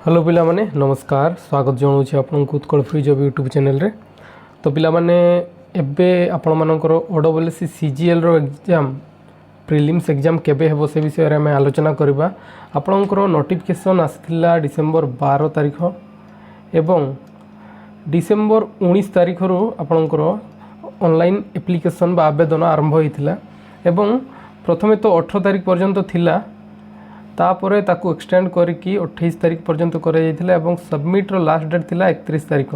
Hello पिला माने नमस्कार स्वागत जनाऊँ आपको Utkal free job YouTube channel रे। तो पिला माने एबे आपण मानकर ओडब्ल्यूएससी सीजीएल रो एग्जाम प्रिलिम्स एग्जाम केबे हेबो से विषय रे हमें आलोचना करबा। आपणकर नोटिफिकेशन आसिथिला डिसेंबर 12 तारिख एवं डिसेंबर 19 तारिख रो आपणकर ऑनलाइन एप्लिकेशन बा आवेदन आरंभ होइथिला एवं प्रथमे तो 18 तारिख पर्यंत थिला तापरे ताकू एक्सटेंड करके 28 तारिख पर्यंत करे जाइथिला एवं सबमिट रो लास्ट डेट थिला 31 तारिख।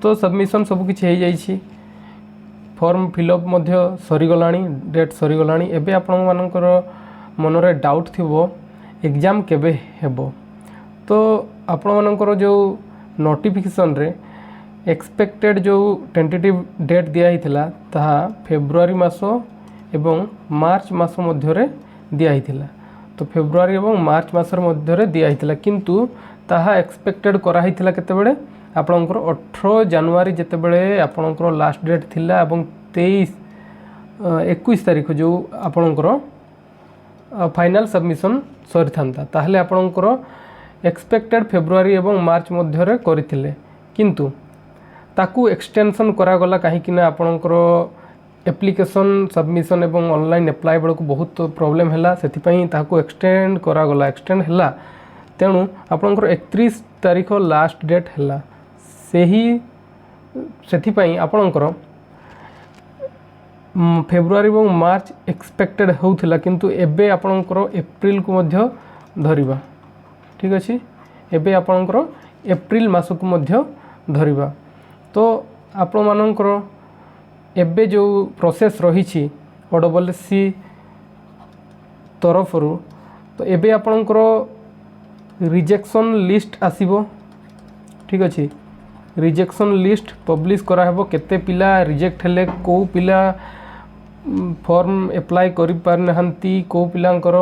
तो सबमिशन सब किछि हे जाइछि, फॉर्म फिलअप मध्य सरी गलानी, डेट सरी गलानी। एबे आपण मानकर मन रे डाउट थिबो एग्जाम केबे हेबो। तो आपण मानकर जो नोटिफिकेशन रे एक्सपेक्टेड जो टेंटेटिव डेट दिया हिथिला ताहा फेब्रुआरी मासो एवं मार्च मासो मध्य रे दिया हिथिला। तो फेब्रुआरी एवं मार्च मासर मध्य दिया किंतु ताहा एक्सपेक्टेड करा हिथिला केतेबेले आपणकर 18 जनवरी जेतेबेले आपणकर लास्ट डेट थिला एवं 21 तारिख जो आपणकर फाइनल सबमिशन सरी थांता ताहले आपणकर एक्सपेक्टेड फेब्रुआरी एवं मार्च मध्य रे करिथिले किंतु ताकू एक्सटेंशन करा गला काहे कि ना आपणकर एप्लिकेशन सबमिशन एवं ऑनलाइन अप्लाई बेलू बहुत प्रॉब्लम है से एक्सटेंड करागला एक्सटेंड है तेणु आपणकर 31 तारिख लास्ट डेट है से आपणकर फेब्रुआरी और मार्च एक्सपेक्टेड होउथिला किंतु एबे आपणकर एप्रिल को मध्य धरिबा। ठीक अच्छे, एबे आपणकर एप्रिल मास को मध्य धरिबा। तो आपण मानकर एबे जो प्रोसेस रही ओडब्ल्यूएससी तरफ तो एबे आपणकर रिजेक्शन लिस्ट आसीबो। ठीक अच्छे, रिजेक्शन लिस्ट पब्लिश करा हेबो केते पिला रिजेक्ट हेले, को पिला फॉर्म अप्लाई करि पारनहंती, को पिलांकर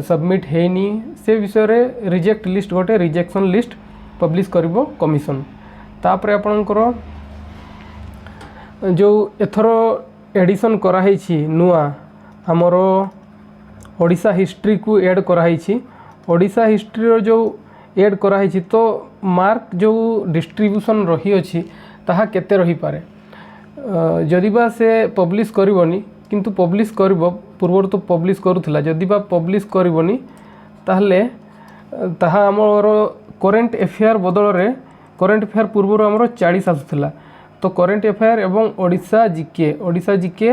सबमिट हेनी, से विषय रे रिजेक्ट लिस्ट गोटे रिजेक्शन लिस्ट पब्लिश करिवो कमिशन। तापर आपणकर जो एथर एडिशन कराई नुआ आमर ओडिशा हिस्ट्री को ऐड कराई। ओडिशा हिस्ट्री जो ऐड कराई तो मार्क जो डिस्ट्रीब्यूशन रही अछि ताहा केते रही पारे जदि बा से पब्लिश करबनी किंतु पब्लिश करबो पूर्व तो पब्लिश करूथला जदि बा पब्लिश करबनी ताहले ताहा आमर करेंट अफेयर बदल रे करेंट अफेयर पूर्व आमर 40 आसुथला। तो करेंट अफेयर एवं ओडिशा जीके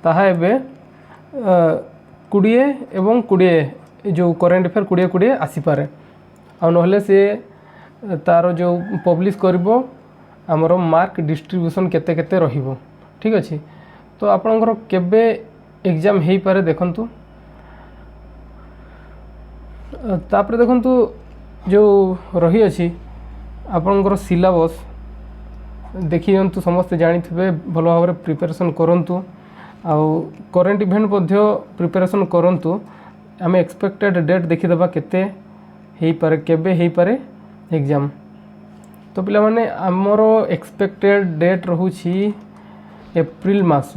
ताहा एबे 20 एवं 20 जो करेंट अफेयर 20 आसी पारे आ नहले से तार जो पब्लिश करिवो हमर मार्क डिस्ट्रीब्यूशन केते केते रहिवो। ठीक अच्छे, तो आपनकर केबे एग्जाम हेई पारे देखंतु। तापर देखंतु जो रही अछि आपनकर सिलेबस देखि दिंतु, समस्ते जानी थे भल भाव प्रिपरेशन करंतु आउ करेंट इवेंट मध्य प्रिपरेशन करंतु। आमे एक्सपेक्टेड डेट देखिदेबा केते हेई पारे केबे हेई पारे एग्जाम। तो पिला माने आमर एक्सपेक्टेड डेट रहुछि एप्रिल मास।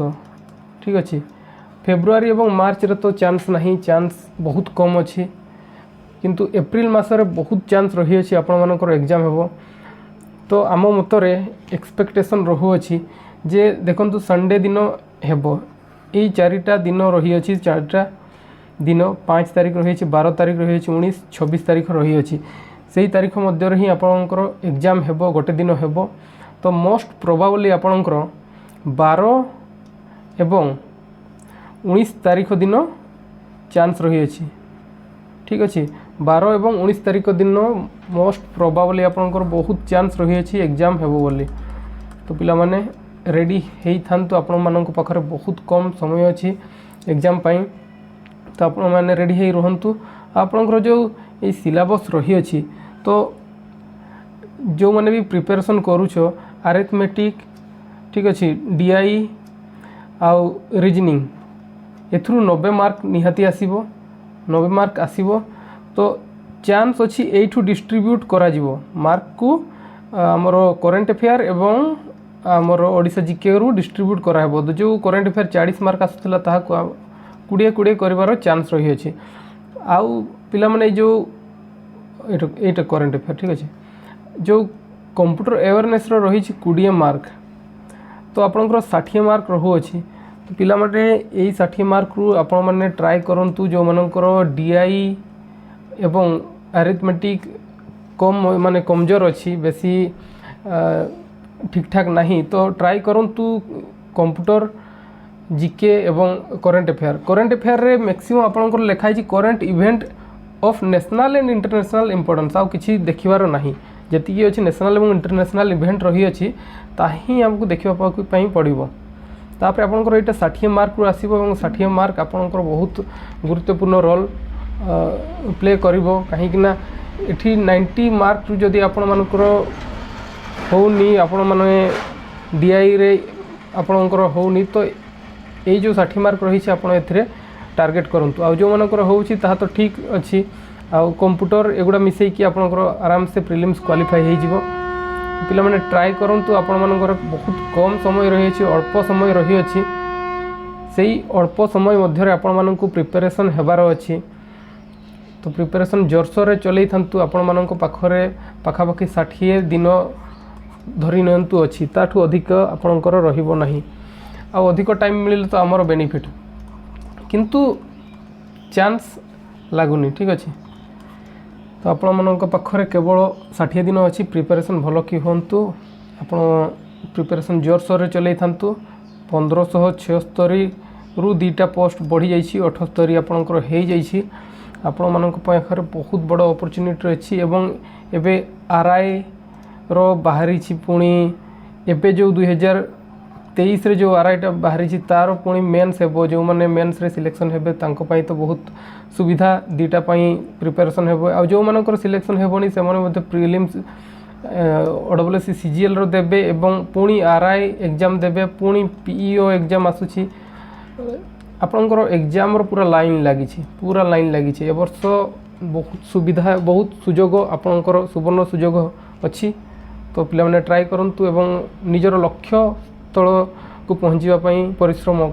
ठीक अच्छे, फेब्रुआरी एवं मार्च रे तो चांस नहीं, चांस बहुत कम अच्छी किंतु एप्रिल मास रे बहुत चांस रही अछि आपण मानकर एग्जाम हेबो। तो आम मतरे एक्सपेक्टेशन रहुअछि जे देखंतु संडे दिन हेबो। यही 4टा दिन रही अछि, 4टा दिन 5 तारिख रही अछि, 12 तारिख रही अछि, 19 26 तारिख रही अछि। सेही तारिख मध्य रे ही आपणकर एग्जाम हेबो, गोटे दिन हेबो। तो मोस्ट प्रोबाबली आपणकर 12 एवं 19 तारिख दिन चांस रही अछि। ठीक अच्छे, 12 एवं 19 तारिख दिन मोस्ट प्रोबाबली आपणकर बहुत चांस रही अछि एग्जाम हेबो बोली। तो पिला माने रेडी हेई थांतु, आपण मानक पाखरे बहुत कम समय अछि एग्जाम पाई। तो आपण माने रेडी हेई रहंतु। आपणकर जो ए सिलेबस रही अछि तो जो माने भी प्रिपरेशन करूछो अरिथमेटिक, ठीक अच्छे, डीआई आउ रीजनिंग एथरु 90 मार्क निहाती आसीबो, 90 मार्क आसीबो। तो चांस अच्छी एठू डिस्ट्रीब्यूट करा जिवो मार्क को आमर करेंट अफेयर एवं आमर ओडिशा जीके रु डिस्ट्रीब्यूट करा हेबो। जो करेंट अफेयर 40 मार्क आसुतला ताहा 20 करिवार चांस रही अछि। आउ पिला माने जो এইটা কରେଣ୍ଟ ଆଫେୟାର୍ ଠିକ୍ ଅଛି। ଯେଉଁ କମ୍ପ୍ୟୁଟର ଆୱାରନେସ୍ର ରହିଛି 20 ମାର୍କ, ତ ଆପଣଙ୍କର 60 ମାର୍କ ରହୁଅଛି। ତ ପିଲାମାନେ ଏଇ 60 ମାର୍କରୁ ଆପଣମାନେ ଟ୍ରାଏ କରନ୍ତୁ ଯେଉଁମାନଙ୍କର DI ଏବଂ ଆରିଥମେଟିକ୍ କମ୍ ମାନେ କମଜୋର ଅଛି, ବେଶୀ ଠିକ୍ଠାକ୍ ନାହିଁ, ତ ଟ୍ରାଏ କରନ୍ତୁ କମ୍ପ୍ୟୁଟର ଜିକେ ଏବଂ କରେଣ୍ଟ ଆଫେୟାର୍। କରେଣ୍ଟ ଆଫେୟାର୍ରେ ମ୍ୟାକ୍ସିମମ୍ ଆପଣଙ୍କର ଲେଖା ହେଇଛି current event of national and international importance, ଆଉ କିଛି ଦେଖିବାର ନାହିଁ। ଯେତିକି ଅଛି ନ୍ୟାସନାଲ୍ ଏବଂ ଇଣ୍ଟରନ୍ୟାସନାଲ୍ ଇଭେଣ୍ଟ ରହିଅଛି ତାହା ହିଁ ଆମକୁ ଦେଖିବା ପାଇଁ ପଡ଼ିବ। ତାପରେ ଆପଣଙ୍କର ଏଇଟା 60 ମାର୍କରୁ ଆସିବ ଏବଂ 60 ମାର୍କ ଆପଣଙ୍କର ବହୁତ ଗୁରୁତ୍ୱପୂର୍ଣ୍ଣ ରୋଲ୍ ପ୍ଲେ କରିବ। କାହିଁକିନା ଏଠି 90 ମାର୍କରୁ ଯଦି ଆପଣମାନଙ୍କର ହେଉନି, ଆପଣମାନେ DIରେ ଆପଣଙ୍କର ହେଉନି, ତ ଏଇ ଯେଉଁ 60 ମାର୍କ ରହିଛି ଆପଣ ଏଥିରେ ଟାର୍ଗେଟ୍ କରନ୍ତୁ। ଆଉ ଯେଉଁମାନଙ୍କର ହେଉଛି ତାହା ତ ଠିକ୍ ଅଛି, ଆଉ କମ୍ପ୍ୟୁଟର ଏଗୁଡ଼ା ମିଶାଇକି ଆପଣଙ୍କର ଆରାମସେ ପ୍ରିଲିମ୍ସ କ୍ୱାଲିଫାଇ ହେଇଯିବ। ପିଲାମାନେ ଟ୍ରାଏ କରନ୍ତୁ। ଆପଣମାନଙ୍କର ବହୁତ କମ୍ ସମୟ ରହିଅଛି, ଅଳ୍ପ ସମୟ ରହିଅଛି। ସେଇ ଅଳ୍ପ ସମୟ ମଧ୍ୟରେ ଆପଣମାନଙ୍କୁ ପ୍ରିପାରେସନ୍ ହେବାର ଅଛି। ତ ପ୍ରିପାରେସନ୍ ଜୋରସୋରରେ ଚଲେଇଥାନ୍ତୁ। ଆପଣମାନଙ୍କ ପାଖରେ ପାଖାପାଖି 60 ଦିନ ଧରି ନିଅନ୍ତୁ ଅଛି, ତାଠୁ ଅଧିକ ଆପଣଙ୍କର ରହିବ ନାହିଁ। ଆଉ ଅଧିକ ଟାଇମ୍ ମିଳିଲେ ତ ଆମର ବେନିଫିଟ୍, କିନ୍ତୁ ଚାନ୍ସ ଲାଗୁନି, ଠିକ୍ ଅଛି। ତ ଆପଣମାନଙ୍କ ପାଖରେ କେବଳ 60 ଦିନ ଅଛି। ପ୍ରିପାରେସନ୍ ଭଲ କି ହୁଅନ୍ତୁ, ଆପଣ ପ୍ରିପାରେସନ୍ ଜୋରସୋରରେ ଚଲେଇଥାନ୍ତୁ। 1576ରୁ 2ଟା ପୋଷ୍ଟ ବଢ଼ିଯାଇଛି, 78 ଆପଣଙ୍କର ହେଇଯାଇଛି। ଆପଣମାନଙ୍କ ପାଖରେ ବହୁତ ବଡ଼ ଅପରଚ୍ୟୁନିଟି ଅଛି। ଏବଂ ଏବେ RIର ବାହାରିଛି, ପୁଣି ଏବେ ଯେଉଁ 2023ରେ ଯେଉଁ RIଟା ବାହାରିଛି ତାର ପୁଣି ମେନ୍ସ ହେବ। ଯେଉଁମାନେ ମେନ୍ସରେ ସିଲେକ୍ସନ୍ ହେବେ ତାଙ୍କ ପାଇଁ ତ ବହୁତ ସୁବିଧା, 2ଟା ପାଇଁ ପ୍ରିପାରେସନ୍ ହେବ। ଆଉ ଯେଉଁମାନଙ୍କର ସିଲେକ୍ସନ୍ ହେବନି ସେମାନେ ମଧ୍ୟ ପ୍ରିଲିମ୍ସ OSSC CGLର ଦେବେ ଏବଂ ପୁଣି RI ଏକ୍ଜାମ୍ ଦେବେ, ପୁଣି PEO ଏକ୍ଜାମ୍ ଆସୁଛି। ଆପଣଙ୍କର ଏକ୍ଜାମ୍ର ପୁରା ଲାଇନ୍ ଲାଗିଛି। ଏ ବର୍ଷ ବହୁତ ସୁବିଧା, ବହୁତ ସୁଯୋଗ, ଆପଣଙ୍କର ସୁବର୍ଣ୍ଣ ସୁଯୋଗ ଅଛି। ତ ପିଲାମାନେ ଟ୍ରାଏ କରନ୍ତୁ ଏବଂ ନିଜର ଲକ୍ଷ୍ୟ ସ୍ଥଳକୁ ପହଞ୍ଚିବା ପାଇଁ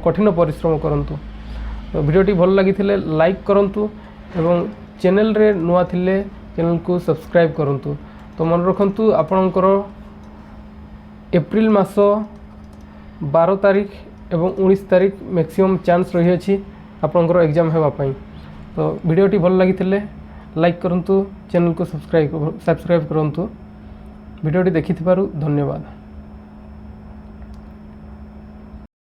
କଠିନ ପରିଶ୍ରମ କରନ୍ତୁ। ତ ଭିଡ଼ିଓଟି ଭଲ ଲାଗିଥିଲେ ଲାଇକ୍ କରନ୍ତୁ ଏବଂ ଚ୍ୟାନେଲରେ ନୂଆ ଥିଲେ ଚ୍ୟାନେଲକୁ ସବସ୍କ୍ରାଇବ୍ କରନ୍ତୁ। ତ ମନେ ରଖନ୍ତୁ ଆପଣଙ୍କର ଏପ୍ରିଲ ମାସ 12 ତାରିଖ ଏବଂ 19 ତାରିଖ ମ୍ୟାକ୍ସିମମ୍ ଚାନ୍ସ ରହିଅଛି ଆପଣଙ୍କର ଏକ୍ଜାମ୍ ହେବା ପାଇଁ। ତ ଭିଡ଼ିଓଟି ଭଲ ଲାଗିଥିଲେ ଲାଇକ୍ କରନ୍ତୁ, ଚ୍ୟାନେଲକୁ ସବସ୍କ୍ରାଇବ୍ କରନ୍ତୁ। ଭିଡ଼ିଓଟି ଦେଖିଥିବାରୁ ଧନ୍ୟବାଦ।